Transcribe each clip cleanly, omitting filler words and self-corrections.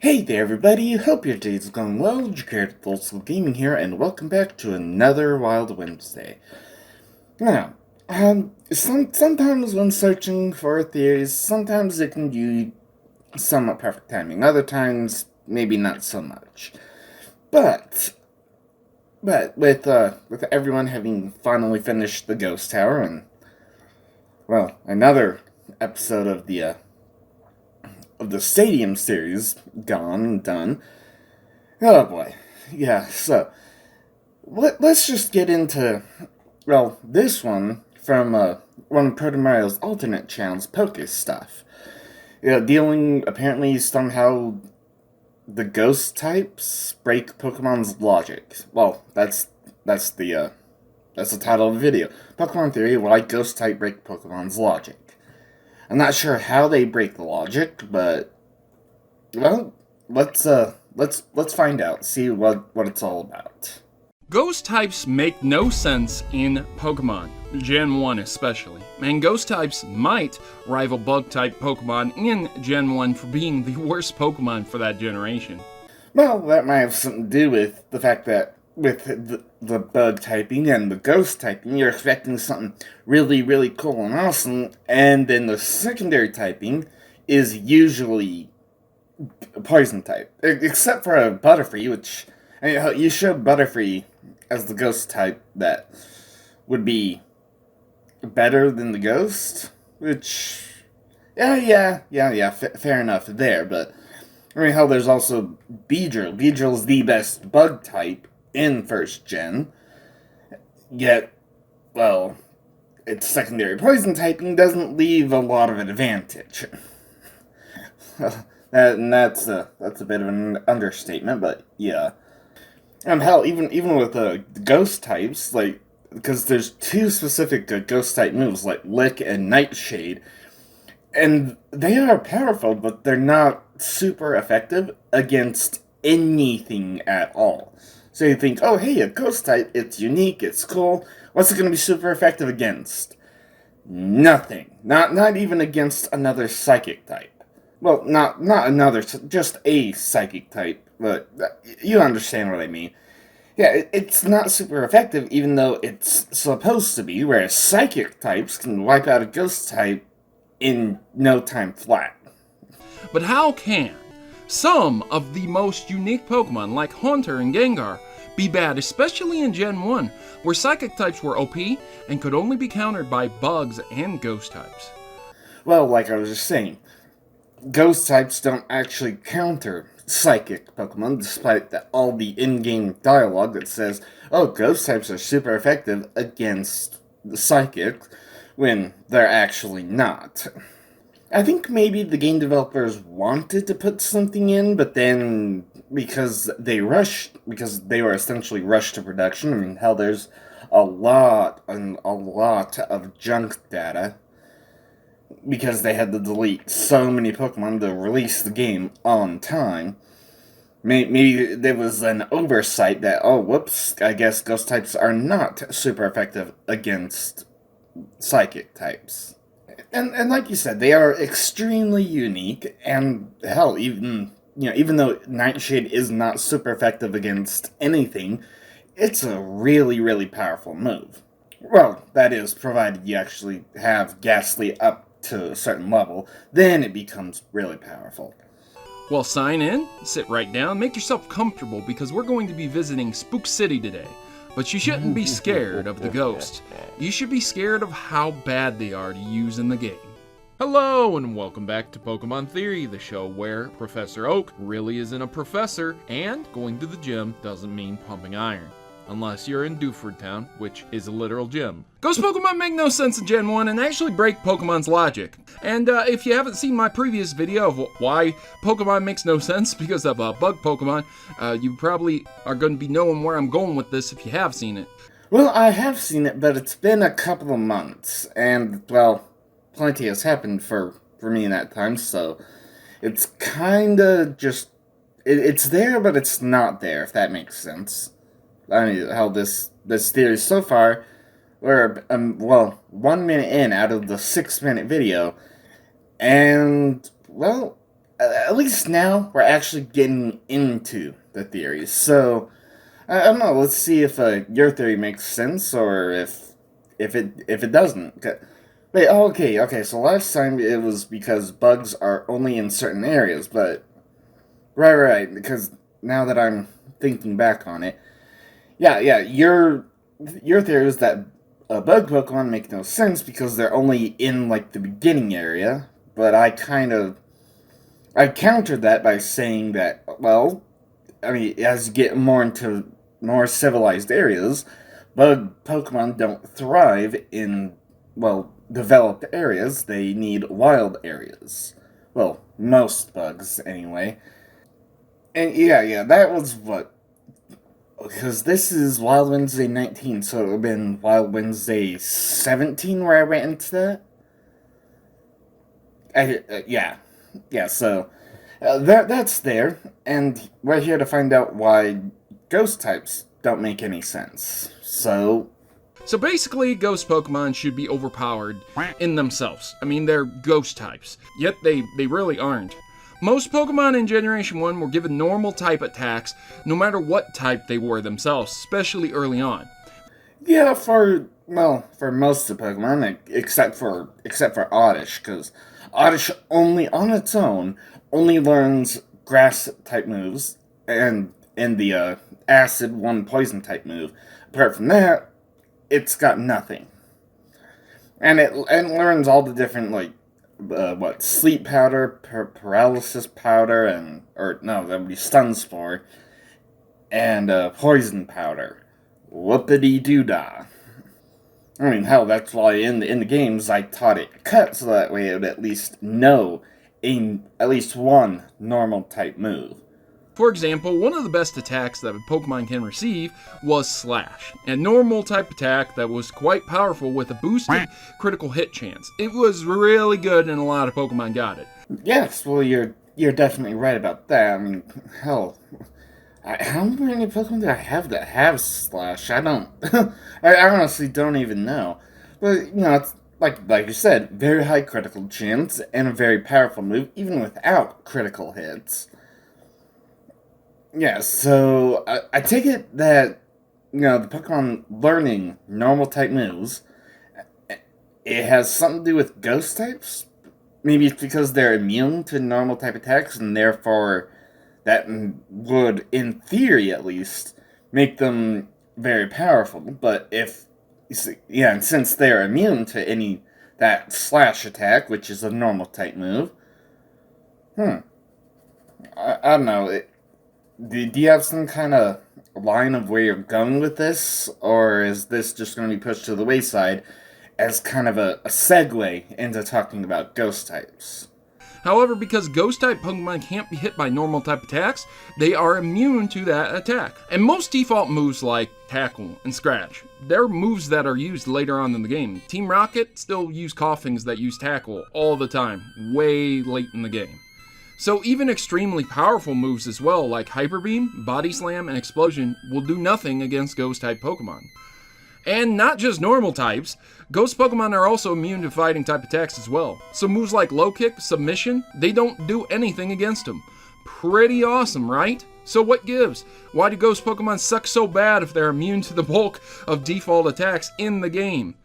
Hey there everybody, hope your day's going well. Thoughtghtful Gaming here, and welcome back to another Wild Wednesday. Now, sometimes when searching for theories, sometimes it can be somewhat perfect timing. Other times, maybe not so much. But with everyone having finally finished the Ghost Tower, and, well, another episode of the Stadium series gone and done. Oh boy. Yeah, so let's just get into, well, this one from one of Proto Mario's alternate channels, PokeStuff. Yeah, dealing apparently somehow the ghost types break Pokemon's logic. Well, that's the title of the video. Pokemon Theory: Why Ghost Type Break Pokemon's Logic. I'm not sure how they break the logic, but well, let's find out. See what it's all about. Ghost types make no sense in Pokemon, Gen 1 especially, and ghost types might rival bug-type Pokemon in Gen 1 for being the worst Pokemon for that generation. Well, that might have something to do with the fact that with the bug typing and the ghost typing, you're expecting something really, really cool and awesome, and then the secondary typing is usually poison type. Except for a Butterfree, which, I mean, you showed Butterfree as the ghost type that would be better than the ghost, which, yeah, fair enough there, but I mean, hell, there's also Beedrill. Beedrill's the best bug type in First Gen, yet, well, its secondary poison typing doesn't leave a lot of advantage. That's a bit of an understatement, but yeah. And hell, even with the ghost types, like, because there's two specific ghost type moves, like Lick and Nightshade, and they are powerful, but they're not super effective against anything at all. So you think, oh hey, a ghost type, it's unique, it's cool, what's it going to be super effective against? Nothing. Not even against another psychic type. Well, not another, just a psychic type, but you understand what I mean. Yeah, it's not super effective, even though it's supposed to be, whereas psychic types can wipe out a ghost type in no time flat. But how can some of the most unique Pokemon, like Haunter and Gengar, be bad, especially in Gen 1, where psychic types were OP and could only be countered by bugs and ghost types? Well, like I was just saying, ghost types don't actually counter psychic Pokemon, despite all the in-game dialogue that says, oh, ghost types are super effective against the psychic, when they're actually not. I think maybe the game developers wanted to put something in, but then because they were essentially rushed to production. I mean, hell, there's a lot of junk data because they had to delete so many Pokemon to release the game on time. Maybe there was an oversight that, oh, whoops, I guess ghost types are not super effective against psychic types. And like you said, they are extremely unique, and hell, even though Nightshade is not super effective against anything, it's a really, really powerful move. Well, that is, provided you actually have Ghastly up to a certain level, then it becomes really powerful. Well, sign in, sit right down, make yourself comfortable, because we're going to be visiting Spook City today. But you shouldn't be scared of the ghosts. You should be scared of how bad they are to use in the game. Hello, and welcome back to Pokemon Theory, the show where Professor Oak really isn't a professor, and going to the gym doesn't mean pumping iron. Unless you're in Dewford Town, which is a literal gym. Ghost Pokemon make no sense in Gen 1 and actually break Pokemon's logic. And if you haven't seen my previous video of why Pokemon makes no sense because of bug Pokemon, you probably are going to be knowing where I'm going with this if you have seen it. Well, I have seen it, but it's been a couple of months, and, well, plenty has happened for me in that time, so it's kinda just, it's there, but it's not there, if that makes sense. I mean, how this theory so far, we're, 1 minute in out of the 6-minute video, and, well, at least now we're actually getting into the theories. So I don't know. Let's see if your theory makes sense or if it doesn't. Wait. Oh, okay. So last time it was because bugs are only in certain areas, but right. Because now that I'm thinking back on it, yeah. Your theory is that bug Pokemon make no sense because they're only in like the beginning area. But I countered that by saying that, well, I mean, as you get more into more civilized areas, bug Pokemon don't thrive in, well, developed areas. They need wild areas. Well, most bugs, anyway. And yeah, that was what. Because this is Wild Wednesday 19, so it would have been Wild Wednesday 17 where I went into that. Yeah, so that's there, and we're here to find out why ghost types don't make any sense. So basically, ghost Pokemon should be overpowered in themselves. I mean, they're ghost types, yet they really aren't. Most Pokemon in Generation 1 were given normal type attacks no matter what type they were themselves, especially early on. Yeah, for most of Pokemon, except for Oddish, because Oddish only on its own only learns grass type moves and the acid one poison type move. Apart from that, it's got nothing, and it learns all the different sleep powder, paralysis powder, and or no, that would be stun spore, and poison powder. Whoopity doo dah. I mean, hell, that's why in the games I taught it cut so that way it would at least know at least one normal type move. For example, one of the best attacks that a Pokemon can receive was Slash, a normal type attack that was quite powerful with a boosted critical hit chance. It was really good and a lot of Pokemon got it. Yes, well, you're definitely right about that. I mean, hell, how many Pokemon do I have that have Slash? I don't. I honestly don't even know. But it's like you said, very high critical chance and a very powerful move, even without critical hits. Yeah, so I take it that the Pokemon learning normal type moves, it has something to do with ghost types. Maybe it's because they're immune to normal type attacks, and therefore that would, in theory at least, make them very powerful. But and since they're immune to that slash attack, which is a normal type move, I don't know. Do you have some kind of line of where you're going with this, or is this just going to be pushed to the wayside as kind of a segue into talking about ghost types? However, because ghost type Pokemon can't be hit by normal type attacks, they are immune to that attack. And most default moves like Tackle and Scratch, they're moves that are used later on in the game. Team Rocket still use Coughings that use Tackle all the time, way late in the game. So even extremely powerful moves as well, like Hyper Beam, Body Slam, and Explosion, will do nothing against Ghost-type Pokemon. And not just normal types, Ghost Pokemon are also immune to fighting type attacks as well. So moves like Low Kick, Submission, they don't do anything against them. Pretty awesome, right? So what gives? Why do Ghost Pokemon suck so bad if they're immune to the bulk of default attacks in the game?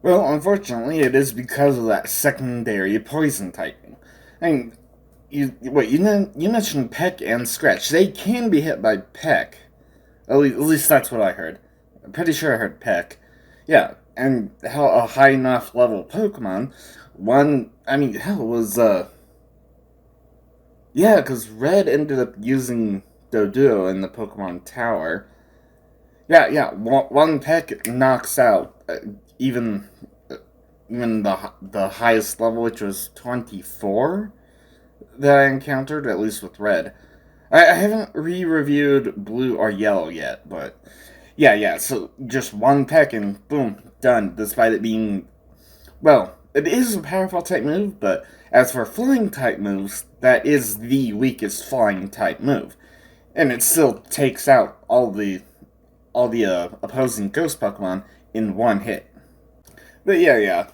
Well, unfortunately, it is because of that secondary poison typing. I mean, you mentioned Peck and Scratch. They can be hit by Peck. At least that's what I heard. I'm pretty sure I heard Peck. Yeah, and how a high enough level Pokemon, yeah, because Red ended up using Doduo in the Pokemon Tower. Yeah, one Peck knocks out even the highest level, which was 24. That I encountered, at least with Red. I haven't re-reviewed Blue or Yellow yet, but yeah, so just one Peck and boom, done, despite it being, well, it is a powerful type move, but as for flying type moves, that is the weakest flying type move. And it still takes out all the opposing ghost Pokemon in one hit. But yeah,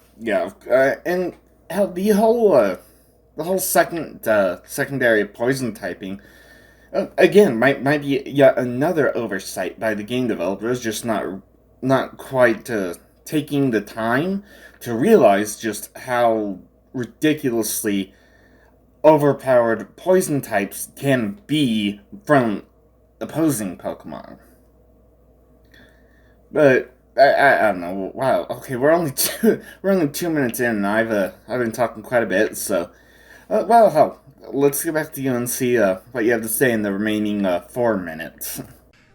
and how the whole the whole secondary poison typing, again, might be yet another oversight by the game developers, just not quite taking the time to realize just how ridiculously overpowered poison types can be from opposing Pokemon. But I don't know. Wow. Okay, we're only 2 minutes in, and I've been talking quite a bit. So, well, hell, let's get back to you and see what you have to say in the remaining 4 minutes.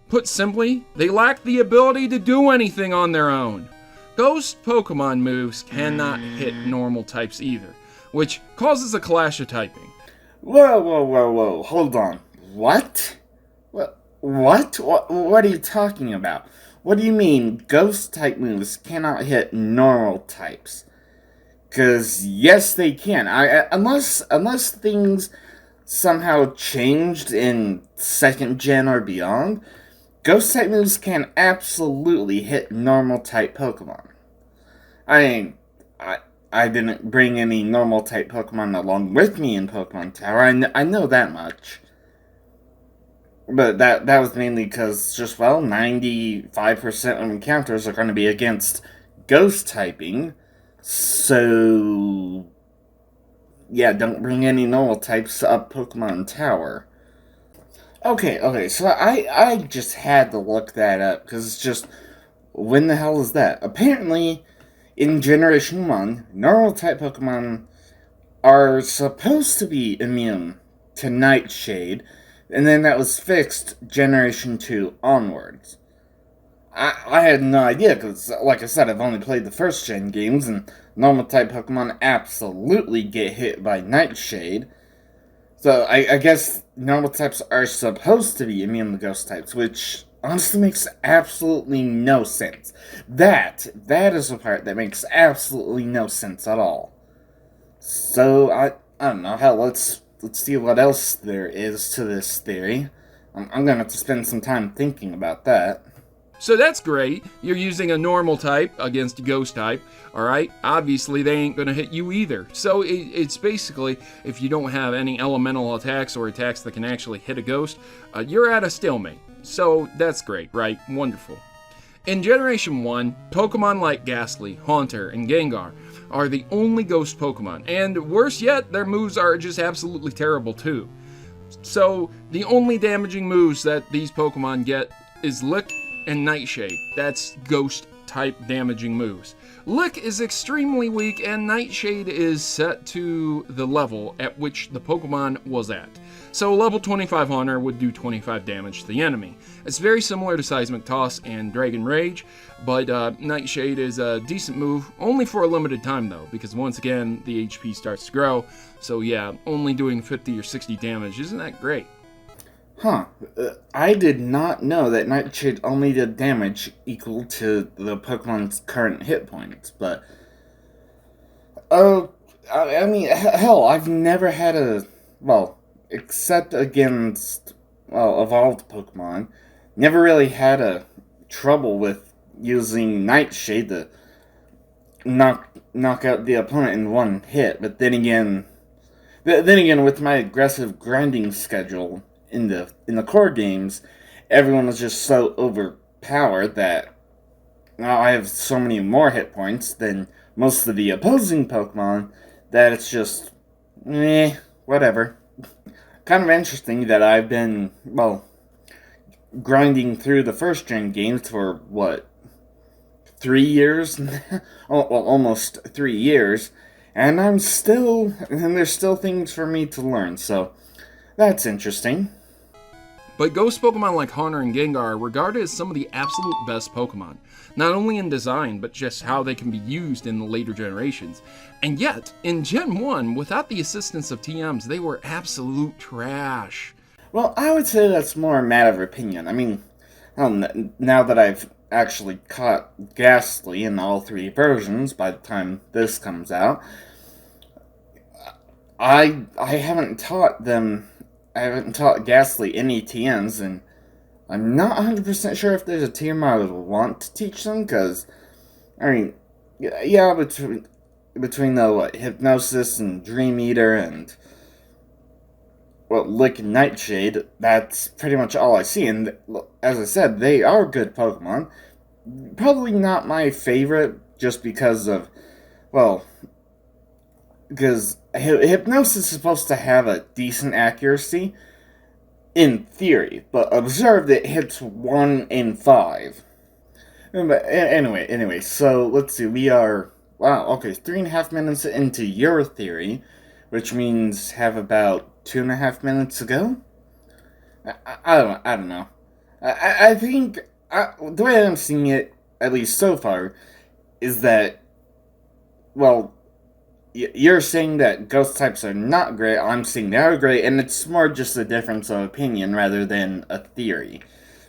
Put simply, they lack the ability to do anything on their own. Ghost Pokemon moves cannot hit normal types either, which causes a clash of typing. Whoa! Hold on. What? What are you talking about? What do you mean ghost type moves cannot hit normal types? Because yes, they can. Unless things somehow changed in second gen or beyond, ghost type moves can absolutely hit normal type Pokemon. I mean, I didn't bring any normal type Pokemon along with me in Pokemon Tower. I know that much. But that was mainly because just, well, 95% of encounters are going to be against ghost typing. So, yeah, don't bring any normal types up Pokemon Tower. Okay, so I just had to look that up, because it's just, when the hell is that? Apparently, in Generation 1, normal type Pokemon are supposed to be immune to Nightshade, and then that was fixed Generation 2 onwards. I had no idea, because, like I said, I've only played the first gen games, and normal type Pokemon absolutely get hit by Nightshade. So I guess normal types are supposed to be immune to ghost types, which honestly makes absolutely no sense. That is the part that makes absolutely no sense at all. So I don't know. Hell, let's see what else there is to this theory. I'm gonna have to spend some time thinking about that. So that's great. You're using a normal type against a ghost type, alright? Obviously, they ain't gonna hit you either. So it's basically, if you don't have any elemental attacks or attacks that can actually hit a ghost, you're at a stalemate. So that's great, right? Wonderful. In Generation 1, Pokemon like Ghastly, Haunter, and Gengar are the only ghost Pokemon, and worse yet, their moves are just absolutely terrible too. So the only damaging moves that these Pokemon get is Lick and Nightshade. That's ghost type damaging moves. Lick is extremely weak, and Nightshade is set to the level at which the Pokemon was at. So level 25 Haunter would do 25 damage to the enemy. It's very similar to Seismic Toss and Dragon Rage, but Nightshade is a decent move, only for a limited time though, because once again the HP starts to grow, so yeah, only doing 50 or 60 damage isn't that great. Huh. I did not know that Nightshade only did damage equal to the Pokemon's current hit points, but... I mean, hell, I've never had a... Well, except against, well, evolved Pokemon, never really had a trouble with using Nightshade to knock out the opponent in one hit, but then again, with my aggressive grinding schedule in the core games, everyone was just so overpowered that now I have so many more hit points than most of the opposing Pokemon that it's just, whatever. Kind of interesting that I've been, well, grinding through the first gen games for, what, 3 years? Well, almost 3 years, and there's still things for me to learn, so that's interesting. But ghost Pokemon like Haunter and Gengar are regarded as some of the absolute best Pokemon, not only in design, but just how they can be used in the later generations. And yet, in Gen 1, without the assistance of TMs, they were absolute trash. Well, I would say that's more a matter of opinion. I mean, now that I've actually caught Ghastly in all 3 versions by the time this comes out, I haven't taught Ghastly any TMs, and I'm not 100% sure if there's a TM I would want to teach them, because, I mean, yeah, between the Hypnosis and Dream Eater and Lick and Nightshade, that's pretty much all I see. And as I said, they are good Pokemon. Probably not my favorite, just because of, well, because Hypnosis is supposed to have a decent accuracy, in theory, but observed it hits 1 in 5. But anyway, so let's see, we are, wow, okay, 3.5 minutes into your theory, which means have about 2.5 minutes to go? I don't know. I think, the way I'm seeing it, at least so far, is that, well, you're saying that ghost types are not great, I'm saying they are great, and it's more just a difference of opinion rather than a theory.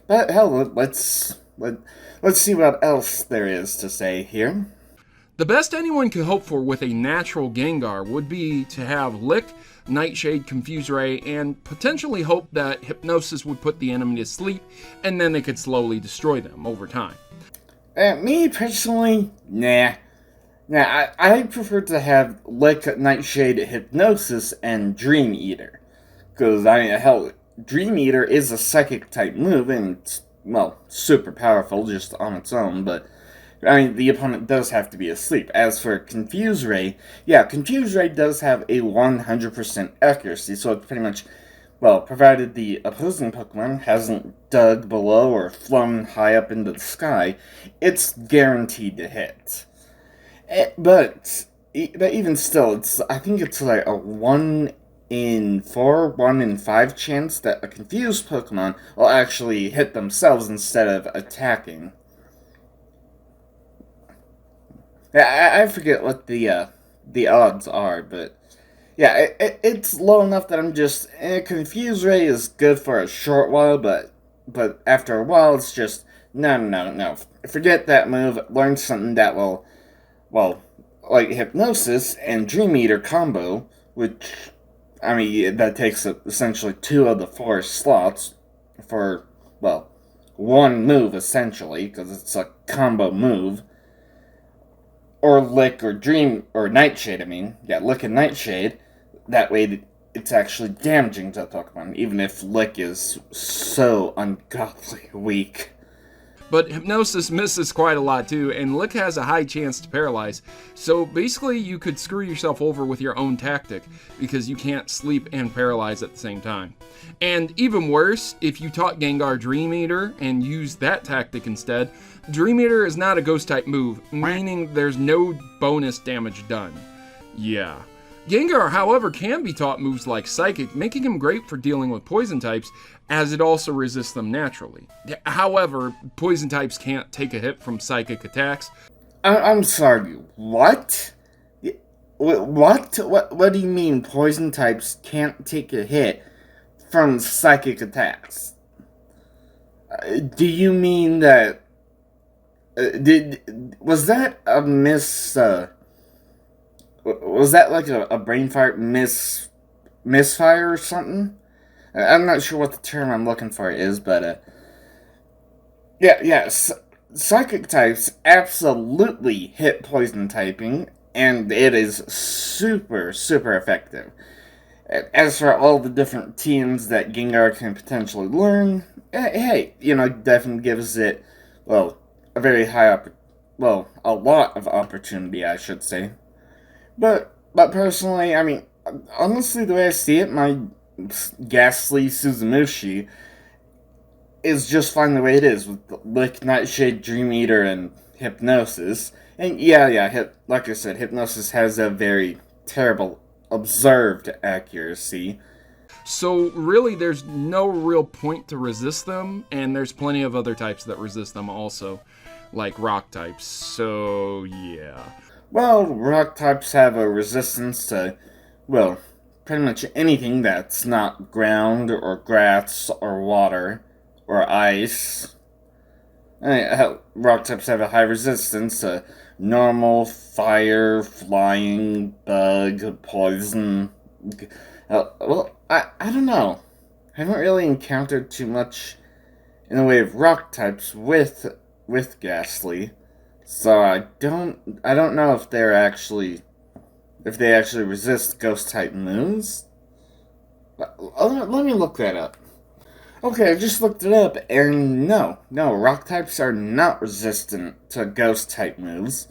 But hell, let's see what else there is to say here. The best anyone could hope for with a natural Gengar would be to have Lick, Nightshade, Confuse Ray, and potentially hope that Hypnosis would put the enemy to sleep, and then they could slowly destroy them over time. Me personally, nah. I prefer to have Lick, Nightshade, Hypnosis, and Dream Eater. Because, hell, Dream Eater is a psychic type move, and it's, well, super powerful just on its own, but, the opponent does have to be asleep. As for Confuse Ray, yeah, Confuse Ray does have a 100% accuracy, so it's pretty much, well, provided the opposing Pokemon hasn't dug below or flown high up into the sky, it's guaranteed to hit. But even still, I think it's like a 1 in 4, 1 in 5 chance that a confused Pokemon will actually hit themselves instead of attacking. I forget what the odds are, but yeah, it's low enough that I'm just, Confuse Ray is good for a short while, but after a while it's just, no. Forget that move, learn something that will, well, like Hypnosis and Dream Eater combo, which, that takes up essentially 2 of the 4 slots for, well, 1 move, essentially, because it's a combo move. Or Lick or Dream, or Nightshade, Lick and Nightshade. That way it's actually damaging to the Pokemon, even if Lick is so ungodly weak. But Hypnosis misses quite a lot too, and Lick has a high chance to paralyze. So basically, you could screw yourself over with your own tactic because you can't sleep and paralyze at the same time. And even worse, if you taught Gengar Dream Eater and used that tactic instead, Dream Eater is not a ghost type move, meaning there's no bonus damage done. Yeah. Gengar, however, can be taught moves like Psychic, making him great for dealing with poison types, as it also resists them naturally. However, poison types can't take a hit from psychic attacks. I'm sorry, what? What? What do you mean poison types can't take a hit from psychic attacks? Do you mean that... was that a was that like a brain fart misfire or something? I'm not sure what the term I'm looking for is, but, psychic types absolutely hit poison typing, and it is super, super effective. As for all the different teams that Gengar can potentially learn, hey, definitely gives it, well, a very high, a lot of opportunity, I should say. But personally, honestly, the way I see it, my Ghastly Suzumushi is just fine the way it is, with Lick, Nightshade, Dream Eater, and Hypnosis. And like I said, Hypnosis has a very terrible observed accuracy. So really, there's no real point to resist them, and there's plenty of other types that resist them also, like rock types, so yeah. Well, rock types have a resistance to, well, pretty much anything that's not ground or grass or water or ice. Rock types have a high resistance to normal, fire, flying, bug, poison. I don't know. I haven't really encountered too much in the way of rock types with Ghastly. So I don't know if they're actually if they actually resist Ghost-type moves. Let me look that up. Okay, I just looked it up, and no, Rock types are not resistant to Ghost-type moves.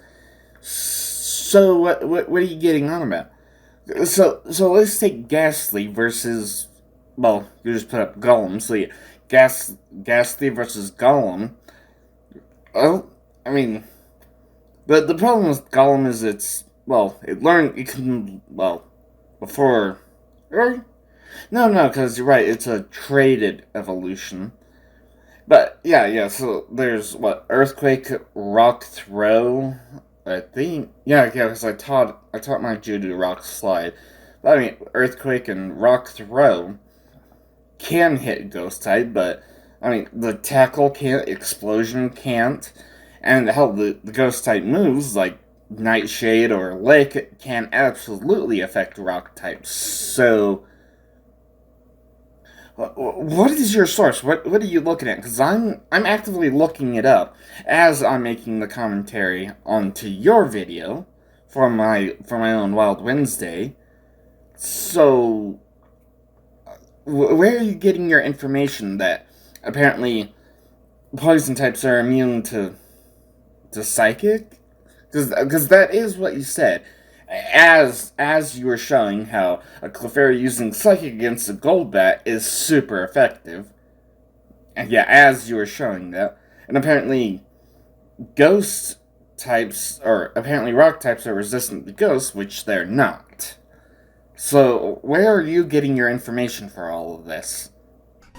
So what are you getting on about? So let's take Ghastly versus, well, you just put up Golem. So yeah, Ghastly versus Golem. Well, I mean, the problem with Golem is it can, before, or no, because you're right, it's a traded evolution. But yeah. So there's what, Earthquake, Rock Throw. I think because I taught my Judo Rock Slide. But I mean, Earthquake and Rock Throw can hit Ghost type, but I mean the Tackle can't, Explosion can't, and hell, the Ghost type moves like Nightshade or Lick can absolutely affect Rock types. So what is your source? What are you looking at? Because I'm actively looking it up as I'm making the commentary onto your video for my own Wild Wednesday. So where are you getting your information that apparently poison types are immune to psychic? Because that is what you said. As you were showing how a Clefairy using Psychic against a Golbat is super effective. And yeah, as you were showing that. And apparently Ghost types, or apparently Rock types are resistant to Ghosts, which they're not. So where are you getting your information for all of this?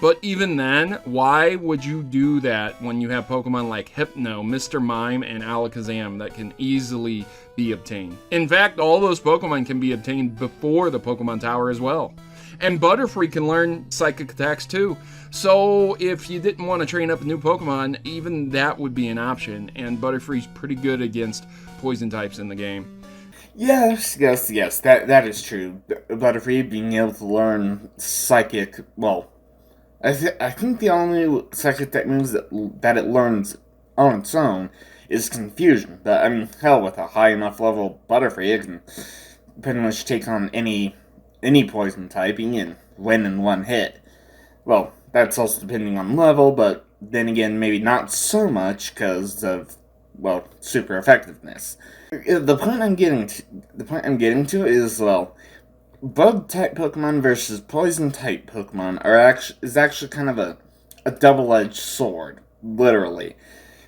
But even then, why would you do that when you have Pokemon like Hypno, Mr. Mime, and Alakazam that can easily be obtained? In fact, all those Pokemon can be obtained before the Pokemon Tower as well. And Butterfree can learn Psychic attacks too. So if you didn't want to train up a new Pokemon, even that would be an option. And Butterfree's pretty good against poison types in the game. Yes. That is true. Butterfree being able to learn Psychic, well, I think the only psychic that moves that it learns on its own is Confusion. But I mean, hell, with a high enough level Butterfree, it can pretty much take on any poison typing and win in one hit. Well, that's also depending on level, but then again, maybe not so much because of, well, super effectiveness. The point I'm getting to is, well, Bug type Pokemon versus Poison type Pokemon is actually kind of a double edged sword, literally,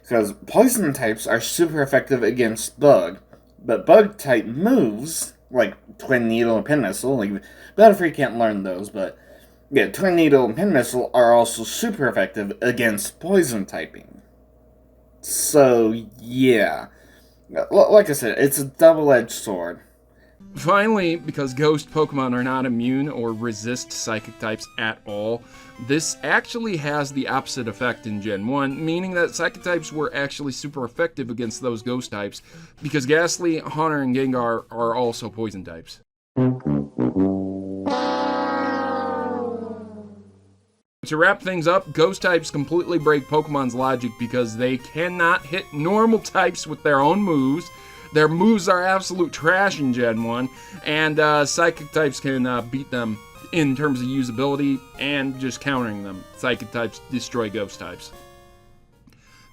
because Poison types are super effective against Bug, but Bug type moves like Twin Needle and Pin Missile, like Butterfree can't learn those, but yeah, Twin Needle and Pin Missile are also super effective against Poison typing. So yeah, like I said, it's a double edged sword. Finally, because ghost Pokemon are not immune or resist psychic types at all, this actually has the opposite effect in Gen 1, meaning that psychic types were actually super effective against those ghost types, because Ghastly, Haunter, and Gengar are also poison types. To wrap things up, ghost types completely break Pokemon's logic because they cannot hit normal types with their own moves. Their moves are absolute trash in Gen 1, and Psychic types can beat them in terms of usability and just countering them. Psychic types destroy Ghost types.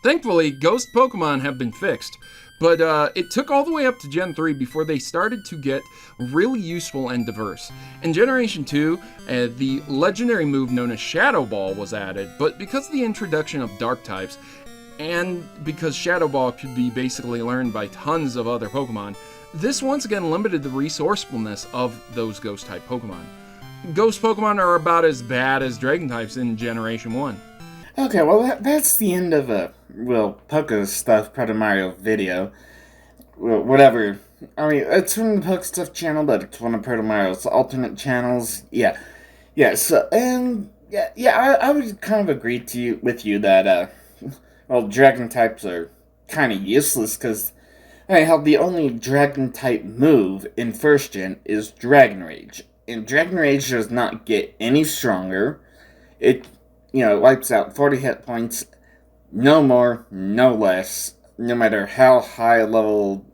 Thankfully, Ghost Pokemon have been fixed, but it took all the way up to Gen 3 before they started to get really useful and diverse. In Generation 2, the legendary move known as Shadow Ball was added, but because of the introduction of Dark types, and because Shadow Ball could be basically learned by tons of other Pokemon, this once again limited the resourcefulness of those Ghost-type Pokemon. Ghost Pokemon are about as bad as Dragon types in Generation 1. Okay, well that's the end of PokeStuff Proto Mario video. Well, whatever. I mean, it's from the PokeStuff channel, but it's one of Proto Mario's alternate channels. Yeah. So, and I would kind of agree with you that Dragon types are kind of useless because, hell, the only Dragon type move in First Gen is Dragon Rage. And Dragon Rage does not get any stronger. It, wipes out 40 hit points, no more, no less, no matter how high level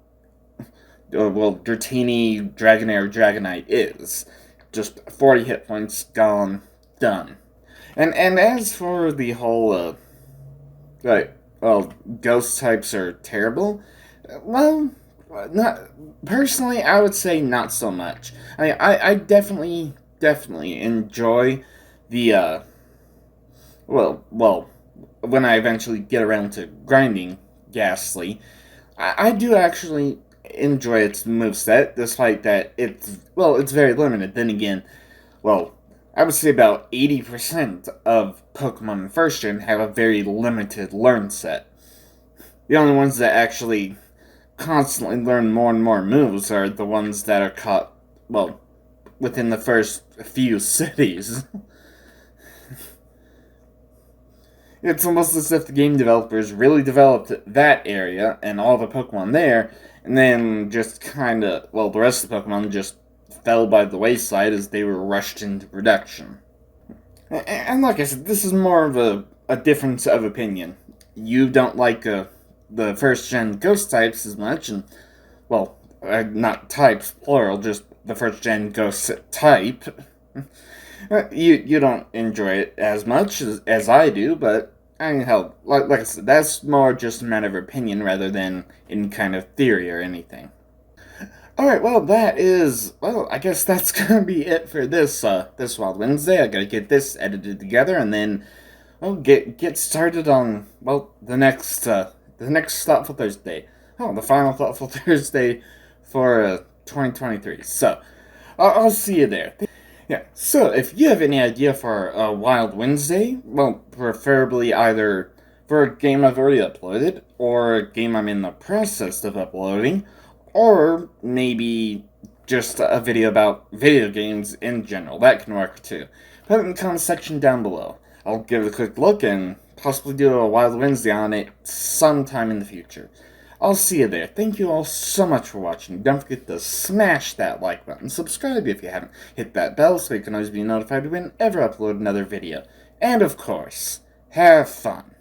Dratini, Dragonair, Dragonite is. Just 40 hit points, gone, done. And as for the whole, ghost types are terrible, well, not personally, I would say not so much. I definitely enjoy the, when I eventually get around to grinding Ghastly, I do actually enjoy its moveset, despite that it's very limited. Then again, I would say about 80% of Pokemon in First Gen have a very limited learn set. The only ones that actually constantly learn more and more moves are the ones that are caught, within the first few cities. It's almost as if the game developers really developed that area and all the Pokemon there, and then just kinda, the rest of the Pokemon just fell by the wayside as they were rushed into production. And like I said, this is more of a difference of opinion. You don't like the first gen ghost types as much, and, not types, plural, just the first gen ghost type. You don't enjoy it as much as I do, but I mean, hell, like I said, that's more just a matter of opinion rather than any kind of theory or anything. Alright, I guess that's gonna be it for this Wild Wednesday. I gotta get this edited together and then, get started on, the next Thoughtful Thursday. The final Thoughtful Thursday for, 2023. So, I'll see you there. Yeah, so if you have any idea for a Wild Wednesday, preferably either for a game I've already uploaded, or a game I'm in the process of uploading, or maybe just a video about video games in general, that can work too. Put it in the comment section down below. I'll give it a quick look and possibly do a Wild Wednesday on it sometime in the future. I'll see you there. Thank you all so much for watching. Don't forget to smash that like button, subscribe if you haven't, hit that bell so you can always be notified whenever I upload another video. And of course, have fun.